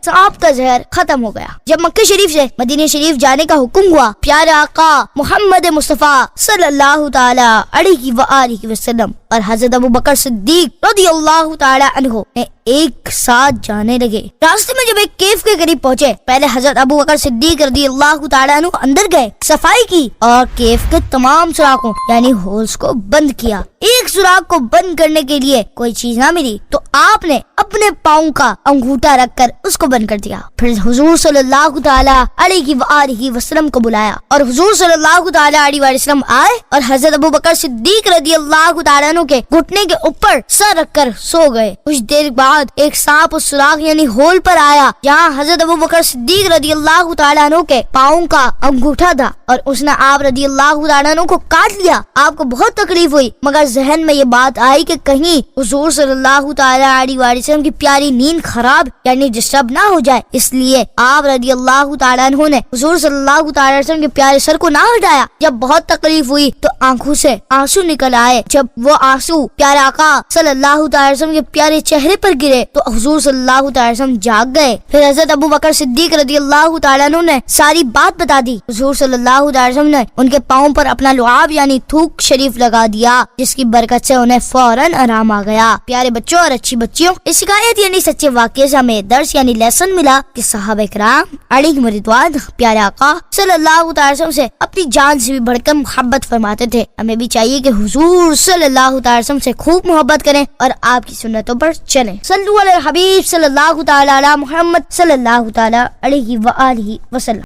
सांप का जहर खत्म हो गया। जब मक्के शरीफ से मदीने शरीफ जाने का हुक्म हुआ, प्यारे आका मोहम्मद मुस्तफा सल्लल्लाहु ताला अलैहि व आलिहि वसल्लम और हजरत अबू बकर सिद्दीक रदियल्लाहु ताला अन्हु ने एक साथ जाने लगे। रास्ते में जब एक केव के करीब पहुंचे, पहले हजरत अबू बकर सिद्दीक रदियल्लाहु ताला अन्हु अंदर गए, सफाई की और केव के तमाम सुराखों यानी होल्स को बंद किया। एक सुराख को बंद करने के लिए कोई चीज ना मिली तो आपने अपने पाँव का अंगूठा रखकर उसको बंद कर दिया। फिर हुजूर सल्लल्लाहु ताला अलैहि व आलिहि वसल्लम को बुलाया और हुजूर सल्लल्लाहु ताला अलैहि वसल्लम आए और हजरत अबू बकर सिद्दीक रदियल्लाहु ताला अन्हु के घुटने के ऊपर सर रखकर सो गए। कुछ देर बाद एक सांप उस सुराख यानी होल पर आया जहाँ हजरत अबू बकर सिद्दीक रदियल्लाहु ताला अन्हु के पाँव का अंगूठा था और उसने आप रदियल्लाहु ताला अन्हु को काट लिया। आपको बहुत तकलीफ हुई, मगर जहन में ये बात आई कि कहीं हुजूर सल्लल्लाहु ताला अलैहि वसल्लम की प्यारी नींद खराब यानी डिस्टर्ब ना हो जाए, इसलिए आप रदियल्लाहु ताला अन्हु ने हुजूर सल्लल्लाहु ताला अलैहि वसल्लम के प्यारे सर को ना हटाया। जब बहुत तकलीफ हुई तो आंखों से आंसू निकल आए। जब वो आंसू प्यारे आका सल्लल्लाहु ताला अलैहि वसल्लम के प्यारे चेहरे पर गिरे तो हुजूर सल्लल्लाहु ताला अलैहि वसल्लम जाग गए। फिर हजरत अबू बकर सिद्दीक रदियल्लाहु ताला अन्हु ने सारी बात बता दी। हुजूर सल्लल्लाहु ताला अलैहि वसल्लम ने उनके पाँव पर अपना लुआब यानी थूक शरीफ लगा दिया, जिसकी बरकत से उन्हें फौरन आराम आ गया। प्यारे बच्चों और अच्छी बच्चियों, इस शिकायत यानी सच्चे वाक़ये से हमें दर्स यानी लेसन मिला कि सहाबा किराम अलैहिम रिदवान प्यारे आका सल्लल्लाहु ताला अलैहि वसल्लम से अपनी जान से भी बढ़कर मोहब्बत फरमाते थे। हमें भी चाहिए कि हुजूर सल्लल्लाहु ताला अलैहि वसल्लम से खूब मोहब्बत करें और आपकी सुन्नतों पर चलें। सल्लल्लाहु अलैहि हबीब सल्लल्लाहु ताला अला मुहम्मद सल्लल्लाहु ताला अलैहि व आलिहि वसल्लम।